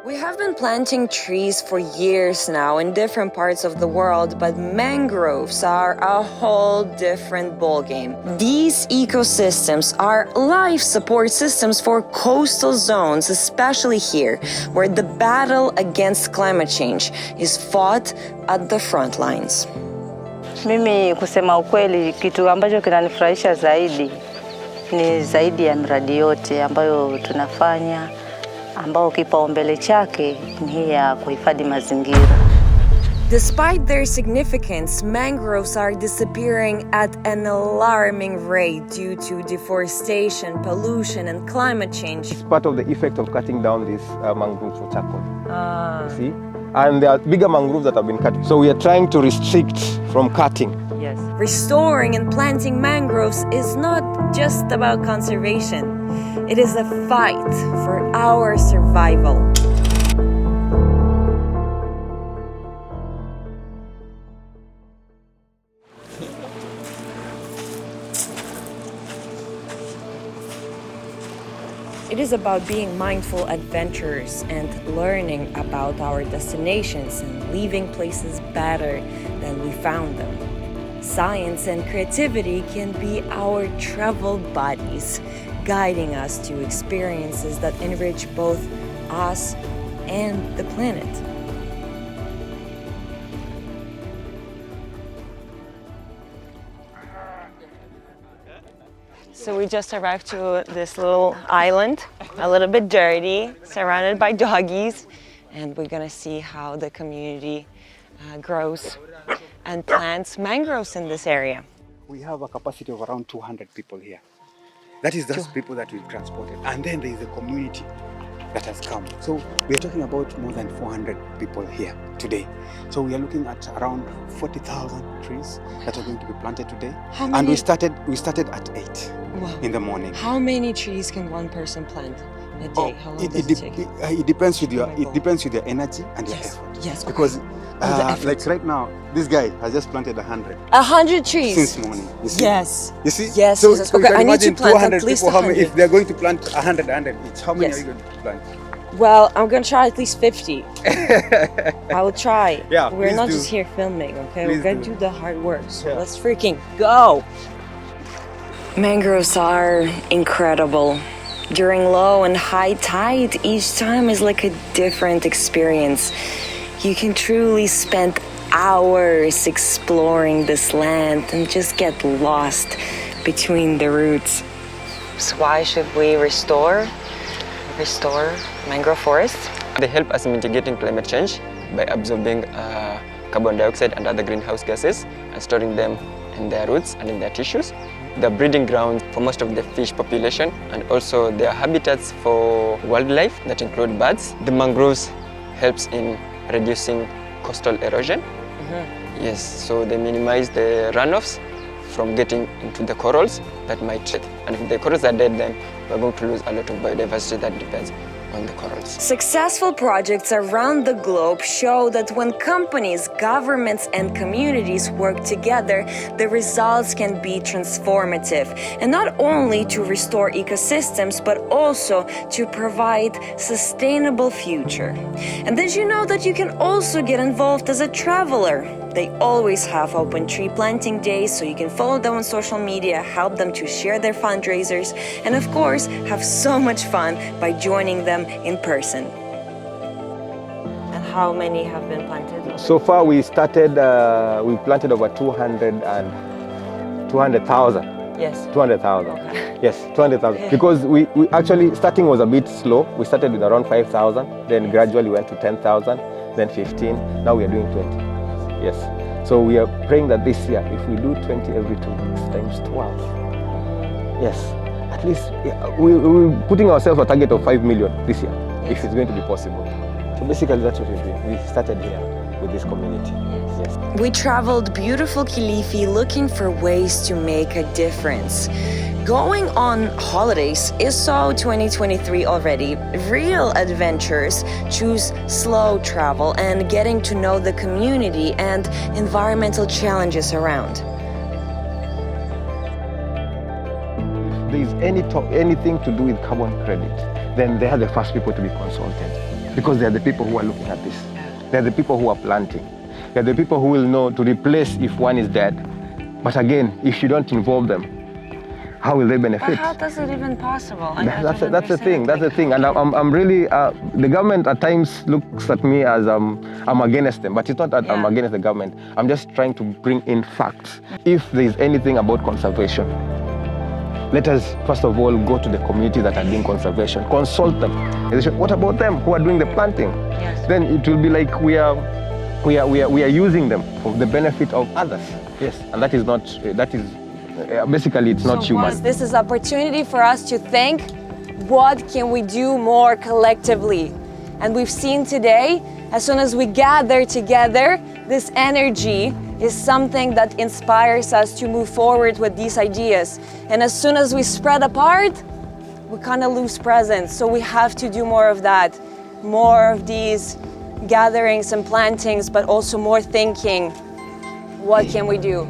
We have been planting trees for years now in different parts of the world, but mangroves are a whole different ballgame. These ecosystems are life support systems for coastal zones, especially here, where the battle against climate change is fought at the front lines. Mimi kusema ukweli, kitu ambacho kinanifurahisha zaidi ni zaidi ya miradi yote ambayo tunafanya, ambao kipaumbele chake ni ya kuhifadhi mazingira. Despite their significance, mangroves are disappearing at an alarming rate due to deforestation, pollution, and climate change. It's part of the effect of cutting down these mangroves for charcoal. You see? And there are bigger mangroves that have been cut. So we are trying to restrict from cutting. Yes. Restoring and planting mangroves is not just about conservation. It is a fight for our survival. It is about being mindful adventurers and learning about our destinations and leaving places better than we found them. Science and creativity can be our travel buddies, guiding us to experiences that enrich both us and the planet. So we just arrived to this little island, a little bit dirty, surrounded by doggies, and we're gonna see how the community grows and plants mangroves in this area. We have a capacity of around 200 people here. That is those people that we've transported. And then there is a community that has come. So we are talking about more than 400 people here today. So we are looking at around 40,000 trees that are going to be planted today. And we started at 8 in the morning. How many trees can one person plant a day? How long does it take? It depends with your energy and your effort. Yes. Okay. Because like right now, this guy has just planted 100. 100 trees Since morning. You see? Yes. You see? Yes. So, yes. so Okay, you can I need to imagine plant 200 at least people, 100. if they're going to plant 100 each, how many Yes. are you going to plant? Well, I'm gonna try at least 50. I will try. Yeah, We're please not do. just here filming, okay? Please We're gonna do. do the hard work. So Yeah. let's freaking go. Mangroves are incredible. During low and high tide, each time is like a different experience. You can truly spend hours exploring this land and just get lost between the roots. So why should we restore mangrove forests? They help us mitigating climate change by absorbing carbon dioxide and other greenhouse gases and storing them in their roots and in their tissues. They're breeding grounds for most of the fish population, and also they are habitats for wildlife that include birds. The mangroves helps in reducing coastal erosion. Yes, so they minimize the runoffs from getting into the corals that might dead. And if the corals are dead, then we're going to lose a lot of biodiversity that depends on the corals. Successful projects around the globe show that when companies, governments, and communities work together, the results can be transformative, and not only to restore ecosystems, but also to provide sustainable future. And did you know that you can also get involved as a traveler? They always have open tree planting days, so you can follow them on social media, help them to share their fundraisers, and of course, have so much fun by joining them in person. And how many have been planted? So far we started, we planted over 200,000. Yes. 200,000. Okay. Yes, 200,000. Yeah. Because we actually, starting was a bit slow. We started with around 5,000, then gradually went to 10,000, then 15, now we are doing 20. Yes. So we are praying that this year, if we do 20 every 2 weeks, times 12. Yes. At least we're putting ourselves a target of 5 million this year, if it's going to be possible. So basically that's what we're doing. We started here with this community. Yes. We traveled beautiful Kilifi looking for ways to make a difference. Going on holidays is so 2023 already. Real adventurers choose slow travel and getting to know the community and environmental challenges around. If there is anything to do with carbon credit, then they are the first people to be consulted. because they are the people who are looking at this. They are the people who are planting. They are the people who will know to replace if one is dead. But again, if you don't involve them, how will they benefit? But how is it even possible? That's the thing. That's the thing. And I'm really, the government at times looks at me as I'm against them, but it's not that I'm against the government. I'm just trying to bring in facts. If there is anything about conservation, let us first of all go to the community that are doing conservation, consult them. What about them who are doing the planting? Yes. Then it will be like we are using them for the benefit of others. Yes, and that is not, basically it's not human. This is opportunity for us to think, what can we do more collectively? And we've seen today, as soon as we gather together, this energy is something that inspires us to move forward with these ideas. And as soon as we spread apart, we kind of lose presence. So we have to do more of that, more of these gatherings and plantings, but also more thinking. What can we do?